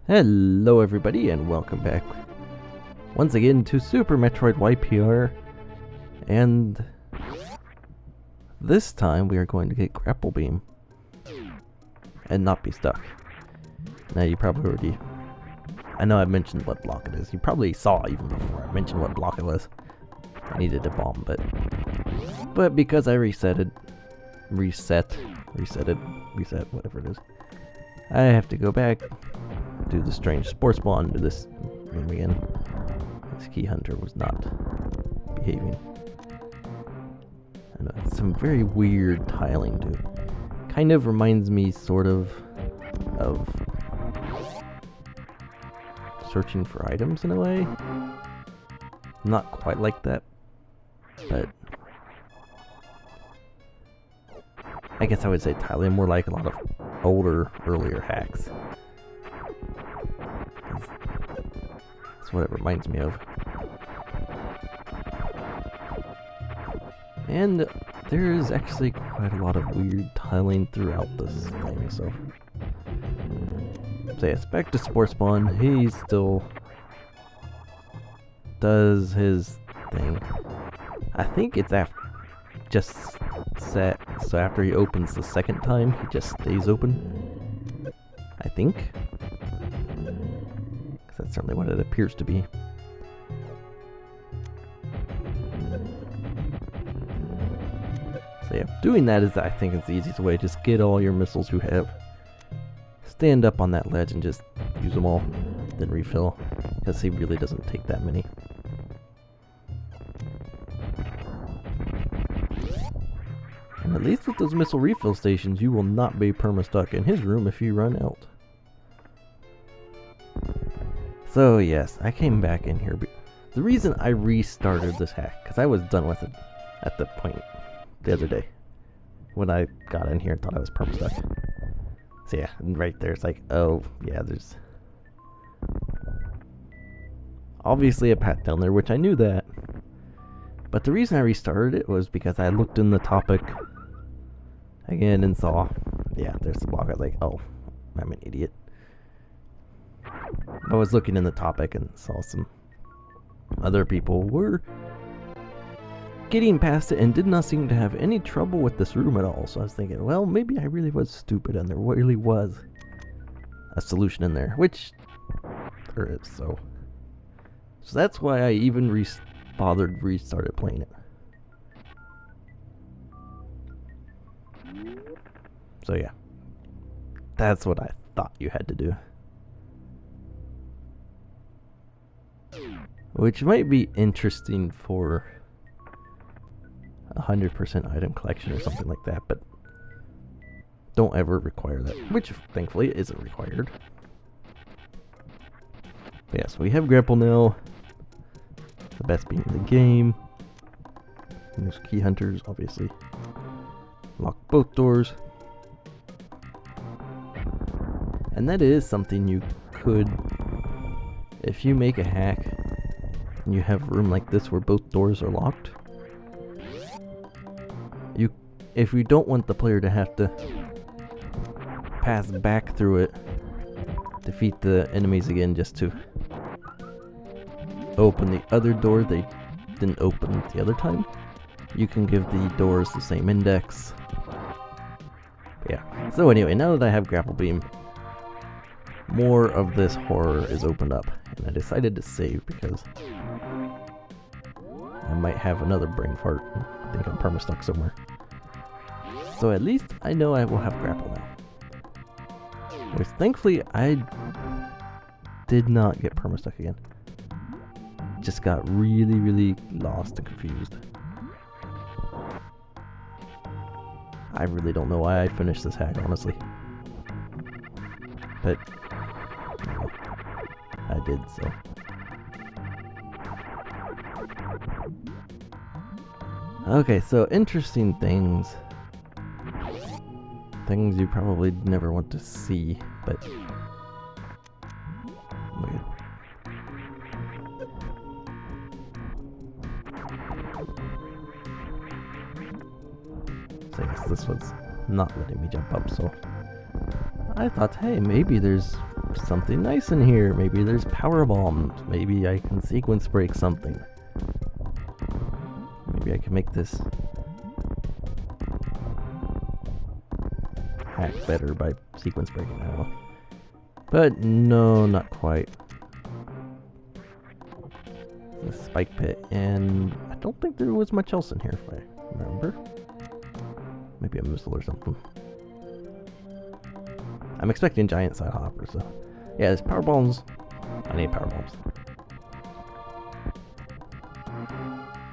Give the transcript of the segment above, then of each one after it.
Hello everybody and welcome back once again to Super Metroid YPR, and this time we are going to get Grapple Beam and not be stuck. Now you probably already, I know I mentioned what block it is, you probably saw even before I mentioned what block it was. I needed a bomb, but because I reset, whatever it is, I have to go back, do the strange Spore Spawn, do this room again. This key hunter was not behaving. I know, some very weird tiling too. Kind of reminds me sort of searching for items in a way. Not quite like that, but I guess I would say tiling more like a lot of earlier hacks. That's what it reminds me of. And there is actually quite a lot of weird tiling throughout this thing, so yes, back to Spore Spawn. He still does his thing. I think it's just set, so after he opens the second time, he just stays open. I think. That's certainly what it appears to be. So yeah, doing that is, I think, it's the easiest way. Just get all your missiles you have. Stand up on that ledge and just use them all. Then refill, because he really doesn't take that many. And at least with those missile refill stations, you will not be perma-stuck in his room if you run out. So yes, I came back in here. The reason I restarted this hack, because I was done with it at the point the other day when I got in here and thought I was perma-stuck. So yeah, and right there it's like, oh yeah, there's obviously a path down there, which I knew that. But the reason I restarted it was because I looked in the topic again and saw, yeah, there's the block. I was like, oh, I'm an idiot. I was looking in the topic and saw some other people were getting past it and did not seem to have any trouble with this room at all. So I was thinking, well, maybe I really was stupid and there really was a solution in there, which there is. So that's why I even restarted playing it. So yeah, that's what I thought you had to do. Which might be interesting for 100% item collection or something like that, but don't ever require that, which thankfully isn't required. But yeah, so we have Grapple now, the best beam in the game. And there's key hunters, obviously. Lock both doors. And that is something you could, if you make a hack and you have a room like this where both doors are locked, if you don't want the player to have to pass back through it, defeat the enemies again just to open the other door they didn't open the other time, you can give the doors the same index. Yeah, so anyway, now that I have Grapple Beam, more of this horror is opened up, and I decided to save because I might have another brain fart and think I'm perma-stuck somewhere. So at least I know I will have Grapple now. Which thankfully I did not get perma-stuck again. Just got really, really lost and confused. I really don't know why I finished this hack, honestly. But I did, so. Okay, so interesting things. Things you probably never want to see, but okay. So I guess this was not letting me jump up, so I thought, hey, maybe there's something nice in here. Maybe there's power bombs. Maybe I can sequence break something. Maybe I can make this hack better by sequence breaking. I don't know. But no, not quite. The spike pit, and I don't think there was much else in here if I remember. Maybe a missile or something. I'm expecting giant side hoppers, so yeah, there's power bombs. I need power bombs.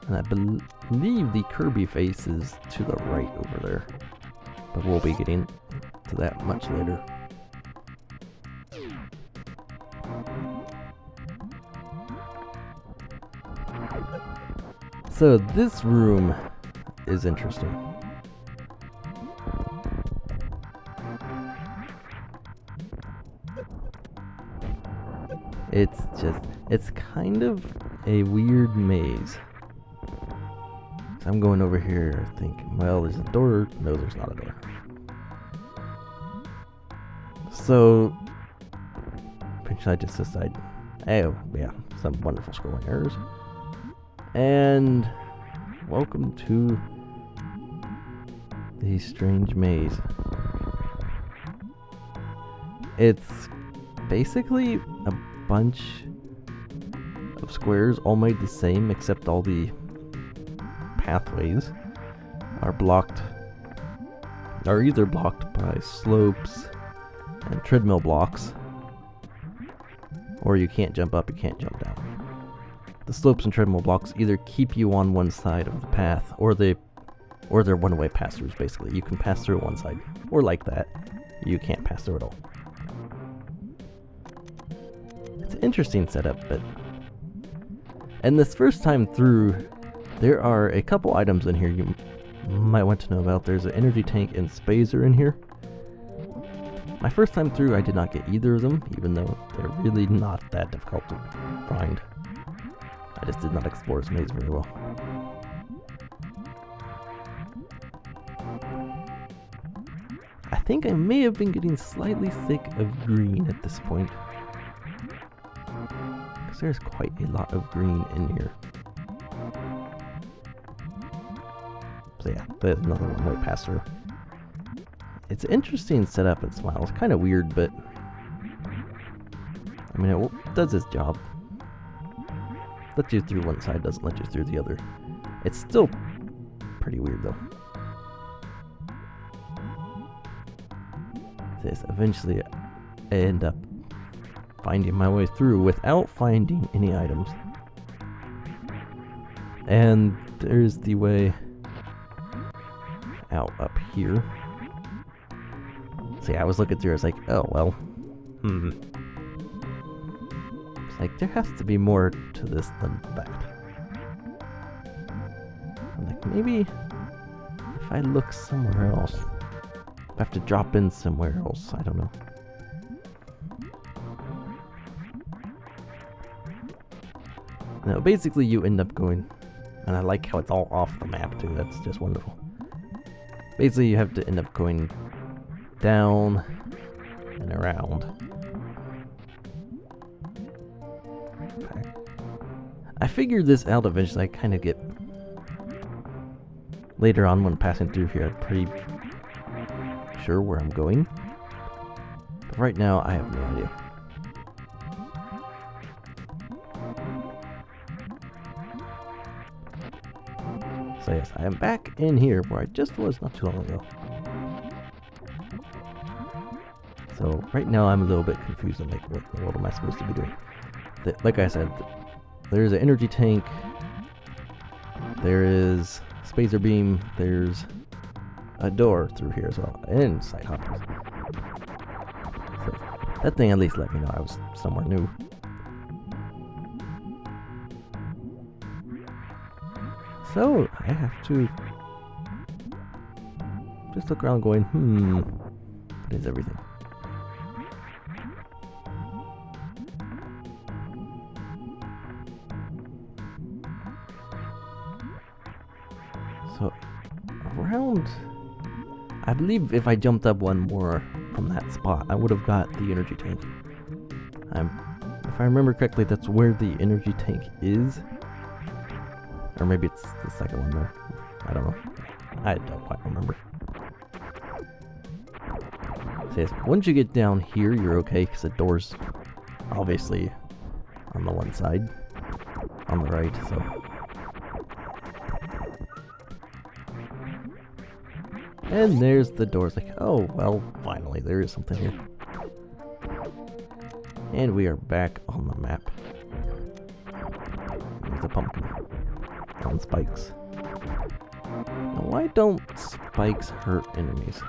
And I believe the Kirby face is to the right over there. But we'll be getting to that much later. So this room is interesting. It's kind of a weird maze. So I'm going over here thinking, well, there's a door. No, there's not a door. So eventually I just decide, oh yeah, some wonderful scrolling errors. And welcome to the strange maze. It's basically a bunch of squares all made the same, except all the pathways are either blocked by slopes and treadmill blocks, or you can't jump up, you can't jump down. The slopes and treadmill blocks either keep you on one side of the path, or they're one-way pass-throughs. Basically, you can pass through one side, or like that, you can't pass through at all. It's an interesting setup, and this first time through, there are a couple items in here you might want to know about. There's an energy tank and spazer in here. My first time through, I did not get either of them, even though they're really not that difficult to find. I just did not explore this maze very well. I think I may have been getting slightly sick of green at this point, because there's quite a lot of green in here. So yeah, there's another one-way pass-through. It's an interesting setup and smile. It's kind of weird, but I mean, it does its job. Lets you through one side, doesn't let you through the other. It's still pretty weird though. This eventually I end up finding my way through without finding any items. And there's the way out up here. See, I was looking through, I was like, oh well, It's like, there has to be more to this than that. I'm like, maybe if I look somewhere else, I have to drop in somewhere else, I don't know. Now, basically you end up going, and I like how it's all off the map too, that's just wonderful. Basically you have to end up going down and around. Okay. I figured this out eventually. I kind of get later on when passing through here, I'm pretty sure where I'm going. But right now I have no idea. So yes, I am back in here where I just was not too long ago. So right now I'm a little bit confused. I'm like, what am I supposed to be doing? Like I said, there's an energy tank, there is Spore Beam, there's a door through here as well, and side hoppers. So that thing at least let me know I was somewhere new. So I have to just look around going, what is everything? So around, I believe if I jumped up one more from that spot, I would have got the energy tank. If I remember correctly, that's where the energy tank is. Or maybe it's the second one there. I don't know. I don't quite remember. So yes, once you get down here, you're okay, because the door's obviously on the one side. On the right, so. And there's the doors, like, oh, well, finally, there is something here. And we are back on the map. There's a pumpkin on spikes. Now, why don't spikes hurt enemies?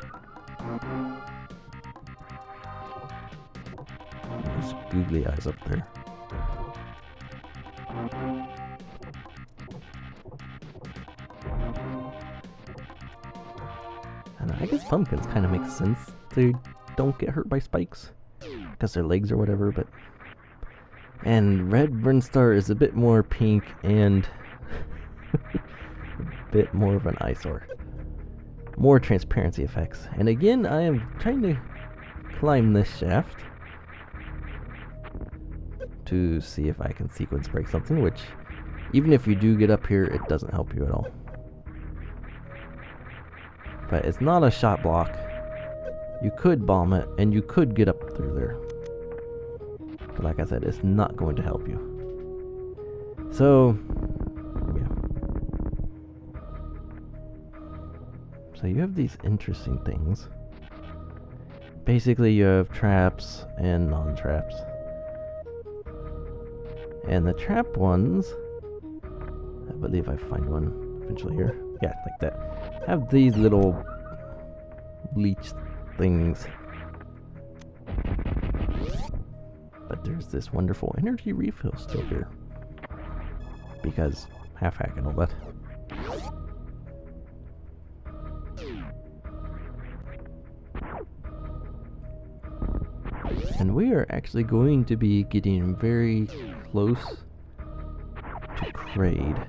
There's googly eyes up there. And I guess pumpkins kind of make sense. They don't get hurt by spikes because their legs or whatever, but... And red Brinstar is a bit more pink and a bit more of an eyesore. More transparency effects. And again, I am trying to climb this shaft to see if I can sequence break something, which even if you do get up here, it doesn't help you at all. But it's not a shot block. You could bomb it, and you could get up through there. But like I said, it's not going to help you. So, yeah. So you have these interesting things. Basically, you have traps and non-traps. And the trap ones, I believe I find one eventually here. Yeah, like that. Have these little leech things. But there's this wonderful energy refill still here. Because half-hack and all that. And we are actually going to be getting very close to Kraid,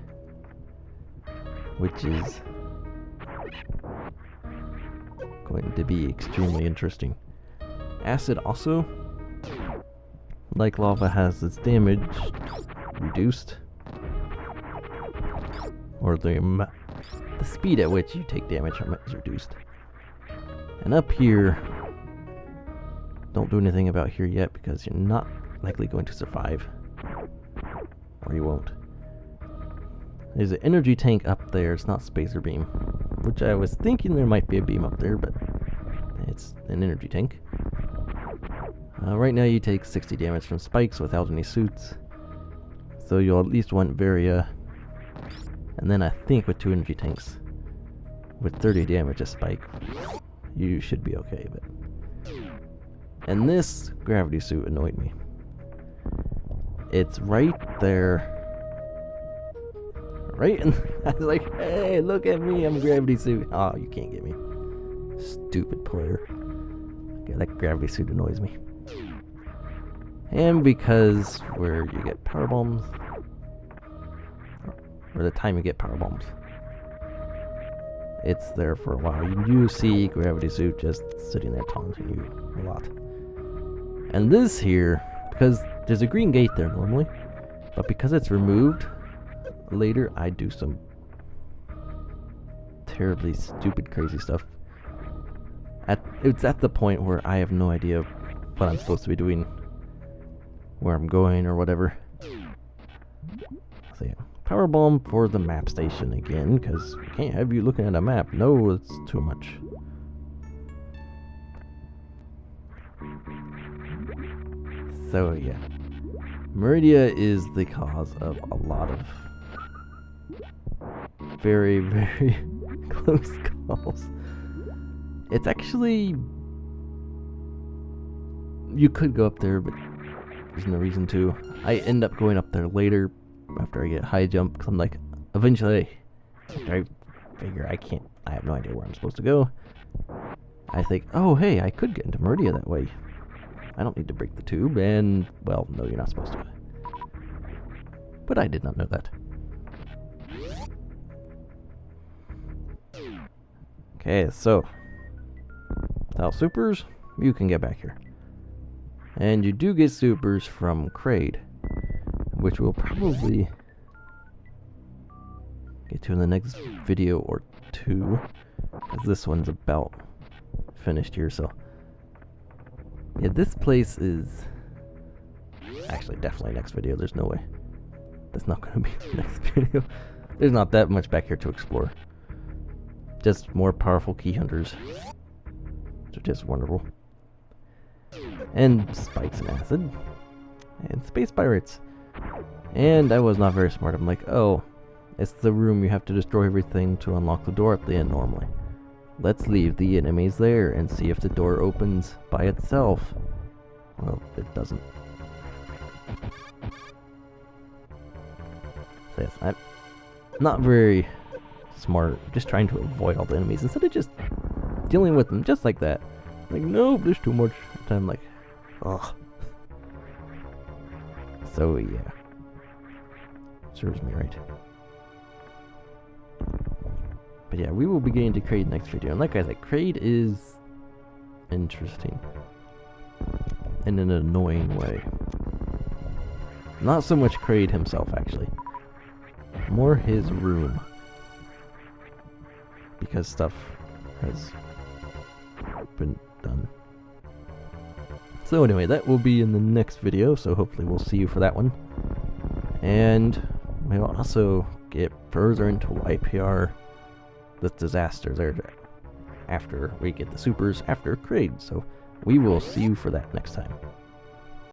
which is going to be extremely interesting. Acid also, like lava, has its damage reduced, or the speed at which you take damage from it is reduced. And up here, don't do anything about here yet because you're not likely going to survive, or you won't. There's an energy tank up there. It's not spacer beam, which I was thinking there might be a beam up there, but it's an energy tank. Right now you take 60 damage from spikes without any suits, so you'll at least want Varia. And then I think with 2 energy tanks, with 30 damage a spike, you should be okay. But and this gravity suit annoyed me. It's right there. Right? And I was like, hey, look at me, I'm a gravity suit. Oh, you can't get me. Stupid player. Okay, that gravity suit annoys me. And because where you get power bombs, or the time you get power bombs, it's there for a while. You see gravity suit just sitting there taunting you a lot. And this here, because there's a green gate there normally, but because it's removed, later I do some terribly stupid crazy stuff. It's at the point where I have no idea what I'm supposed to be doing, where I'm going or whatever. So yeah, power bomb for the map station again, because we can't have you looking at a map. No, it's too much. So yeah, Meridia is the cause of a lot of very, very close calls. It's actually, you could go up there, but there's no reason to. I end up going up there later after I get high jump, because I'm like, eventually, after I figure I have no idea where I'm supposed to go, I think, oh hey, I could get into Meridia that way. I don't need to break the tube, and, well, no, you're not supposed to. But I did not know that. Okay, so, without supers, you can get back here. And you do get supers from Kraid, which we'll probably get to in the next video or two, because this one's about finished here. So yeah, this place is actually definitely next video. There's no way that's not going to be the next video. There's not that much back here to explore. Just more powerful key hunters, which are just wonderful. And spikes and acid. And space pirates. And I was not very smart. I'm like, oh, it's the room you have to destroy everything to unlock the door at the end normally. Let's leave the enemies there and see if the door opens by itself. Well, it doesn't. So yes, I'm not very smart. Just trying to avoid all the enemies instead of just dealing with them just like that. Like, nope, there's too much time. Like, ugh. So yeah, serves me right. But yeah, we will be getting to Kraid next video. And like I said, Kraid is interesting in an annoying way. Not so much Kraid himself, actually. More his room. Because stuff has been done. So anyway, that will be in the next video, so hopefully we'll see you for that one. And we'll also get further into YPR, the disaster there after we get the supers after Kraid. So we will see you for that next time.